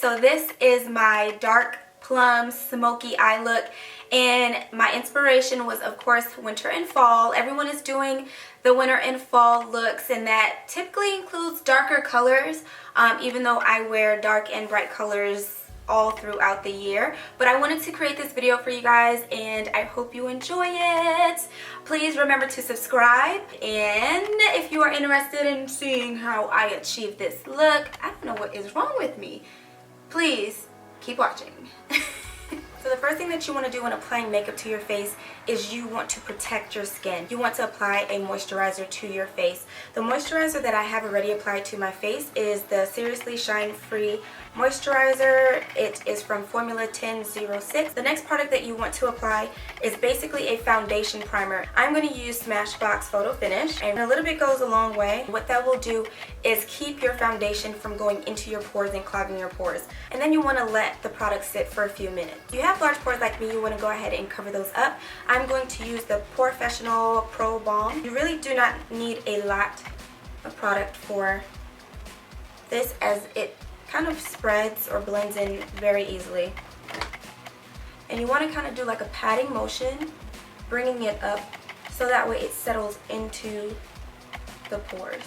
So this is my dark plum smoky eye look, and my inspiration was of course winter and fall. Everyone is doing the winter and fall looks, and that typically includes darker colors, even though I wear dark and bright colors all throughout the year. But I wanted to create this video for you guys, and I hope you enjoy it. Please remember to subscribe, and if you are interested in seeing how I achieve this look, I don't know what is wrong with me, please keep watching. So the first thing that you want to do when applying makeup to your face is you want to protect your skin. You want to apply a moisturizer to your face. The moisturizer that I have already applied to my face is the Seriously Shine Free Moisturizer. It is from Formula 1006. The next product that you want to apply is basically a foundation primer. I'm going to use Smashbox Photo Finish, and a little bit goes a long way. What that will do is keep your foundation from going into your pores and clogging your pores. And then you want to let the product sit for a few minutes. If you have large pores like me, you want to go ahead and cover those up. I'm going to use the Porefessional Pro Balm. You really do not need a lot of product for this, as it kind of spreads or blends in very easily. And you want to kind of do like a patting motion, bringing it up so that way it settles into the pores.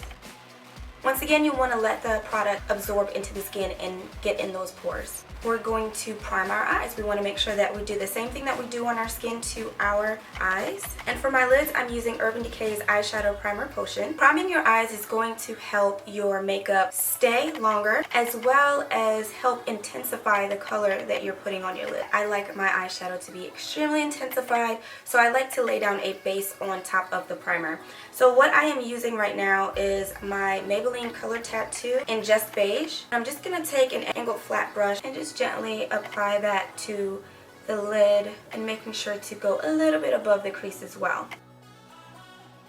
Once again, you want to let the product absorb into the skin and get in those pores. We're going to prime our eyes. We want to make sure that we do the same thing that we do on our skin to our eyes. And for my lids, I'm using Urban Decay's Eyeshadow Primer Potion. Priming your eyes is going to help your makeup stay longer, as well as help intensify the color that you're putting on your lid. I like my eyeshadow to be extremely intensified, so I like to lay down a base on top of the primer. So what I am using right now is my Maybelline Color Tattoo in Just Beige. I'm just going to take an angled flat brush and just gently apply that to the lid, and making sure to go a little bit above the crease as well.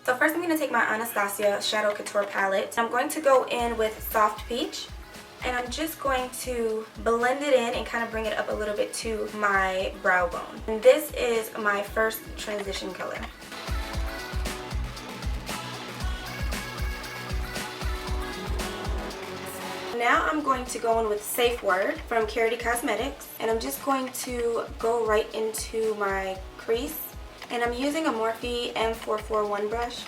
So first I'm going to take my Anastasia Shadow Couture palette. I'm going to go in with Soft Peach, and I'm just going to blend it in and kind of bring it up a little bit to my brow bone. And this is my first transition color. Now I'm going to go in with Safe Word from Karity Cosmetics, and I'm just going to go right into my crease, and I'm using a Morphe M441 brush.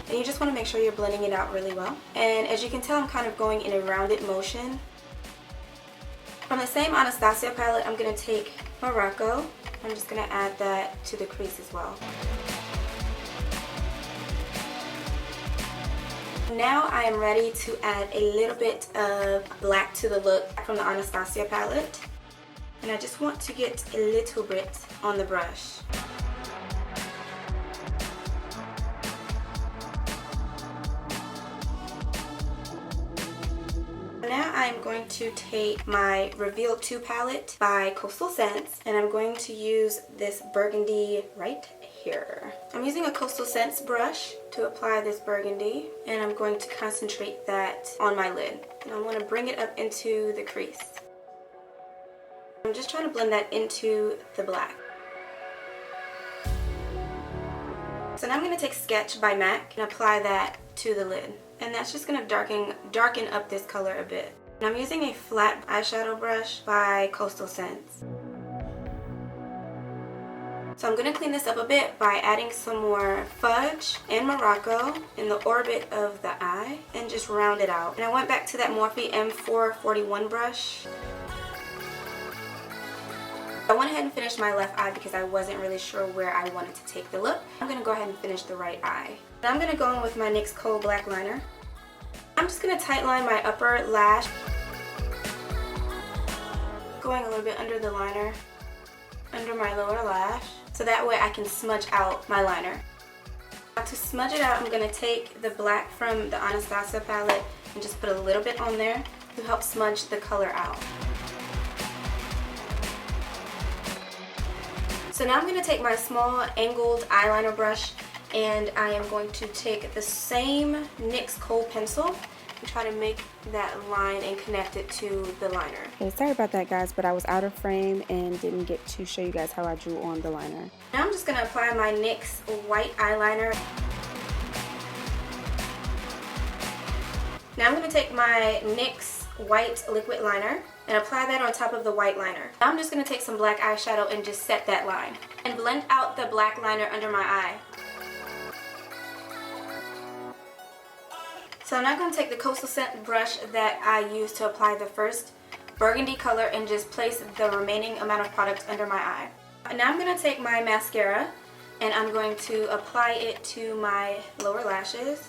And you just want to make sure you're blending it out really well. And as you can tell, I'm kind of going in a rounded motion. From the same Anastasia palette, I'm going to take Morocco. I'm just going to add that to the crease as well. Now I am ready to add a little bit of black to the look from the Anastasia palette. And I just want to get a little bit on the brush. Now I'm going to take my Reveal 2 palette by Coastal Scents, and I'm going to use this burgundy right here. I'm using a Coastal Scents brush to apply this burgundy, and I'm going to concentrate that on my lid. And I want to bring it up into the crease. I'm just trying to blend that into the black. So now I'm going to take Sketch by MAC and apply that to the lid. And that's just going to darken up this color a bit. And I'm using a flat eyeshadow brush by Coastal Scents. So I'm going to clean this up a bit by adding some more fudge and Morocco in the orbit of the eye and just round it out. And I went back to that Morphe M441 brush. I went ahead and finished my left eye because I wasn't really sure where I wanted to take the look. I'm going to go ahead and finish the right eye. Now I'm going to go in with my NYX Coal Black Liner. I'm just going to tightline my upper lash, going a little bit under the liner, under my lower lash, so that way I can smudge out my liner. Now to smudge it out, I'm going to take the black from the Anastasia palette and just put a little bit on there to help smudge the color out. So now I'm going to take my small angled eyeliner brush, and I am going to take the same NYX Kohl pencil and try to make that line and connect it to the liner. Okay, sorry about that guys, but I was out of frame and didn't get to show you guys how I drew on the liner. Now I'm just going to apply my NYX white eyeliner. Now I'm going to take my NYX white liquid liner and apply that on top of the white liner. Now I'm just going to take some black eyeshadow and just set that line. And blend out the black liner under my eye. So I'm now going to take the Coastal Scent brush that I used to apply the first burgundy color and just place the remaining amount of product under my eye. And now I'm going to take my mascara and I'm going to apply it to my lower lashes.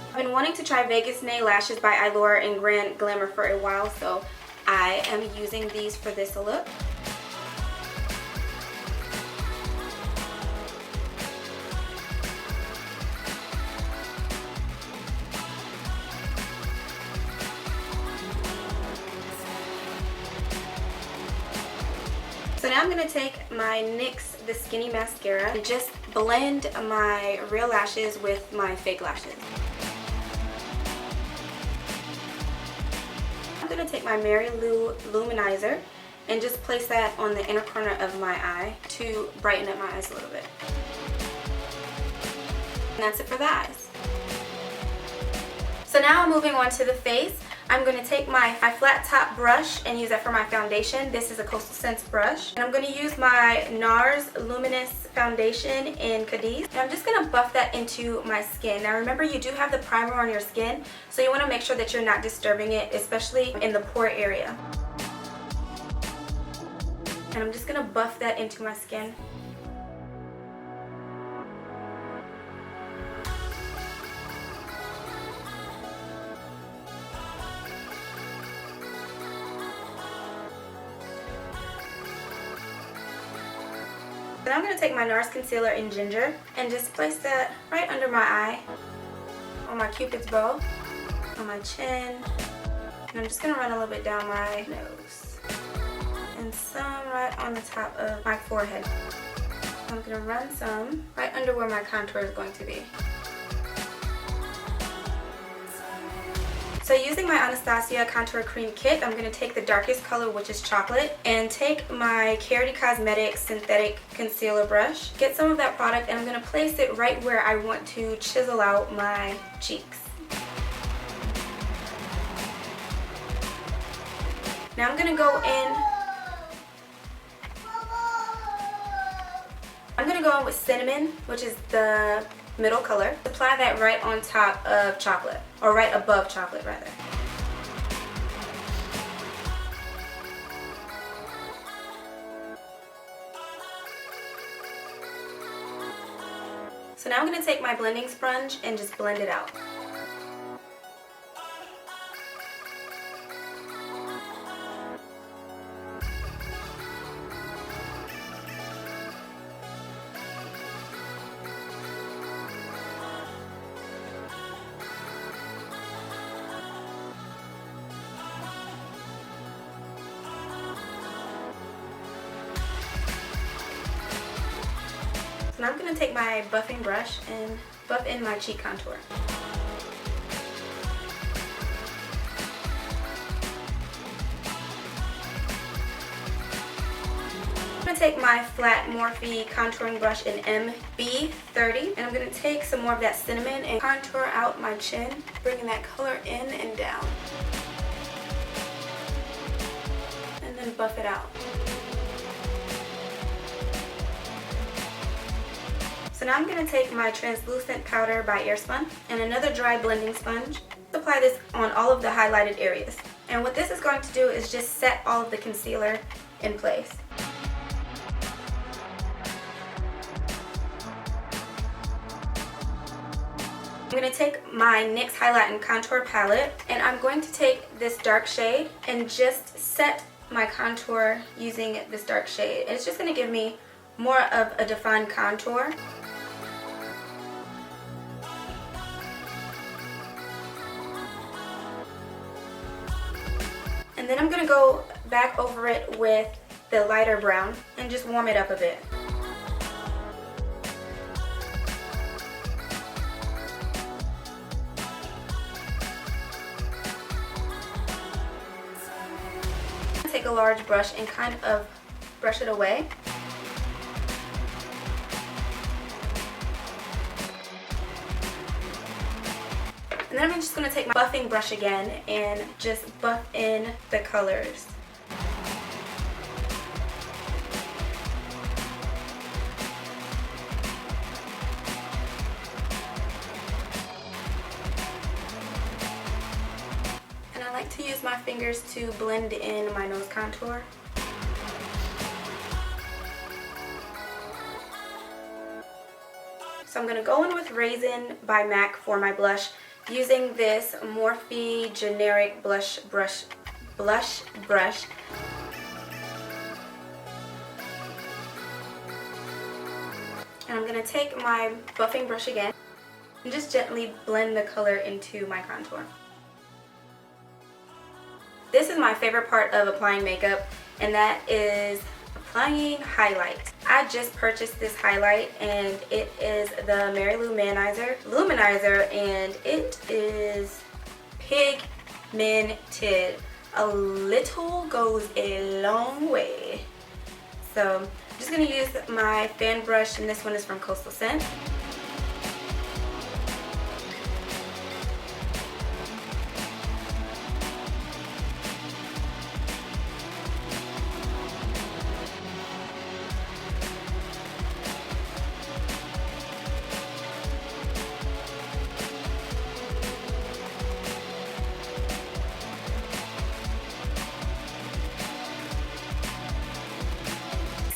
I've been wanting to try Vegas Nail Lashes by Eyeliner and Grand Glamour for a while, so I am using these for this look. So now I'm going to take my NYX The Skinny Mascara and just blend my real lashes with my fake lashes. I'm going to take my Mary Lou Luminizer and just place that on the inner corner of my eye to brighten up my eyes a little bit. And that's it for the eyes. So now moving on to the face. I'm going to take my flat top brush and use that for my foundation. This is a Coastal Scents brush. And I'm going to use my NARS Luminous foundation in Cadiz. And I'm just going to buff that into my skin. Now remember, you do have the primer on your skin, so you want to make sure that you're not disturbing it, especially in the pore area. And I'm just going to buff that into my skin. Then I'm going to take my NARS concealer in Ginger and just place that right under my eye, on my Cupid's bow, on my chin, and I'm just going to run a little bit down my nose, and some right on the top of my forehead. I'm going to run some right under where my contour is going to be. So using my Anastasia Contour Cream Kit, I'm going to take the darkest color, which is chocolate, and take my Karity Cosmetics Synthetic Concealer Brush. Get some of that product and I'm going to place it right where I want to chisel out my cheeks. Now I'm going to go in with Cinnamon, which is the middle color. Apply that right on top of chocolate, or right above chocolate rather. So now I'm going to take my blending sponge and just blend it out. So now I'm going to take my buffing brush and buff in my cheek contour. I'm going to take my flat Morphe contouring brush in MB30 and I'm going to take some more of that cinnamon and contour out my chin, bringing that color in and down. And then buff it out. So now I'm going to take my translucent powder by Airspun and another dry blending sponge. Apply this on all of the highlighted areas. And what this is going to do is just set all of the concealer in place. I'm going to take my NYX Highlight and Contour palette and I'm going to take this dark shade and just set my contour using this dark shade. And it's just going to give me more of a defined contour. And then I'm going to go back over it with the lighter brown and just warm it up a bit. Take a large brush and kind of brush it away. And then I'm just going to take my buffing brush again and just buff in the colors. And I like to use my fingers to blend in my nose contour. So I'm going to go in with Raisin by MAC for my blush, using this Morphe generic blush brush. And I'm going to take my buffing brush again and just gently blend the color into my contour. This is my favorite part of applying makeup, and that is applying highlight. I just purchased this highlight, and it is the Mary Lou Luminizer, and it is pigmented. A little goes a long way. So I'm just going to use my fan brush, and this one is from Coastal Scent.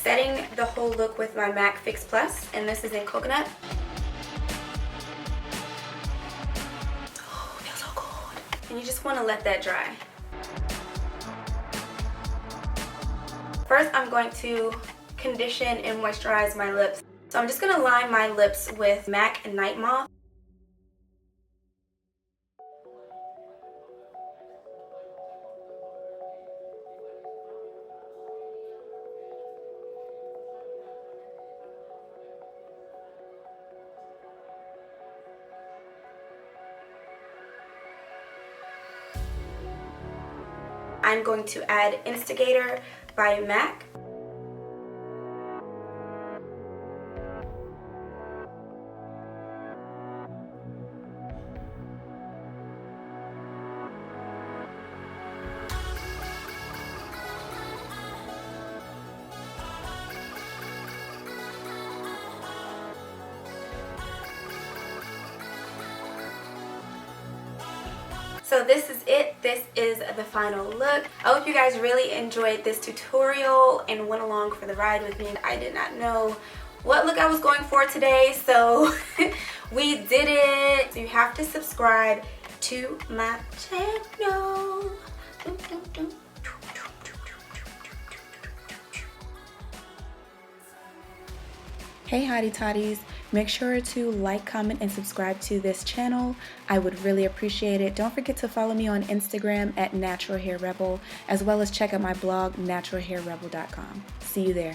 Setting the whole look with my MAC Fix Plus, and this is in Coconut. Oh, it feels so good. And you just want to let that dry. First, I'm going to condition and moisturize my lips. So I'm just going to line my lips with MAC Night Moth. I'm going to add Instigator by MAC. So this is it. This is the final look. I hope you guys really enjoyed this tutorial and went along for the ride with me. I did not know what look I was going for today, so we did it. So you have to subscribe to my channel. Hey hottie toddies, make sure to like, comment, and subscribe to this channel. I would really appreciate it. Don't forget to follow me on Instagram at Natural Hair Rebel, as well as check out my blog naturalhairrebel.com. See you there.